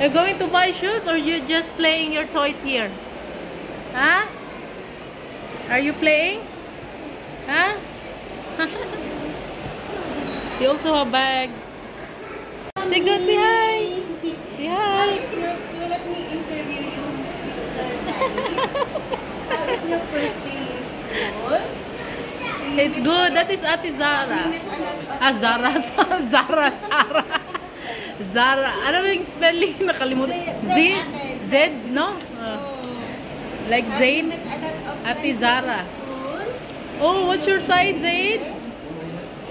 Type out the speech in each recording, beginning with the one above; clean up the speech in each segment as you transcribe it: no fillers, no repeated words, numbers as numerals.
You're going to buy shoes or you just playing your toys here? Huh? Are you playing? Huh? You also have a bag. Say good, say hi. Say hi. You let me interview you. How is your first day in school? It's good. That is Ate Zara. Ah, Zara. Zara. Zara. Ano yung spelling? Nakalimutan. Z? No? Like Zaid? Ate Zara. Oh, what's your size, Zaid?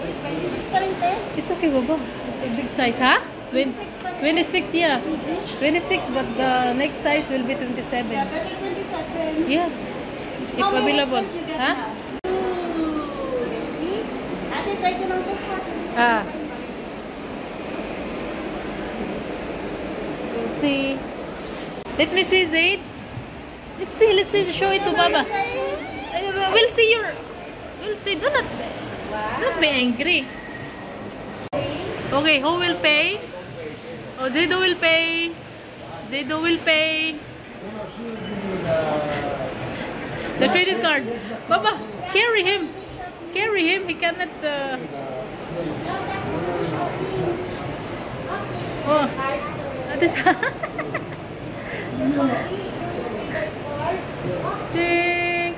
26 pa rin, te? It's okay, Baba. It's a big size, huh? 26, yeah. 26, but the next size will be 27. Yeah, better 27. Yeah. If How many available. items you get Huh? now? Let's see. Ate, try ko lang po. Ah. We'll see. Let me see, Zaid. Let's see. Show it to Baba. We'll see your... We'll see. Do not be angry. Okay, who will pay? Oh, Zaido will pay. Zaido will pay. The credit card. Baba, carry him. Carry him. He cannot... Oh, that is... Ching!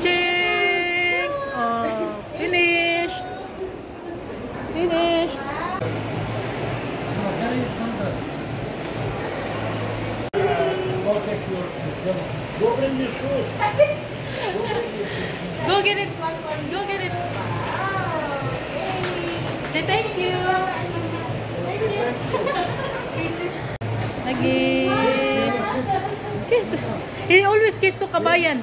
Ching! Oh, finished! Finished! Go bring your shoes. Go get it! Go get it! Say thank you! Again! Kiss! He always kiss to kabayan!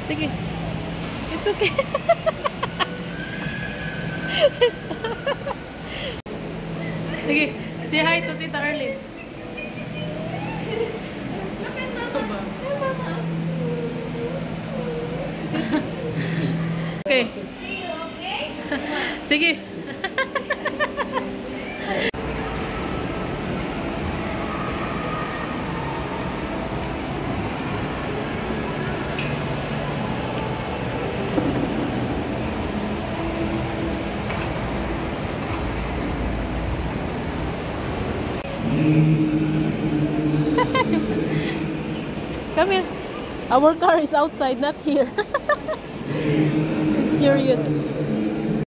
Sige. It's okay. Sige. Say hi to Tita Arlene. Okay. Sige. Come here. Our car is outside, not here. He's curious.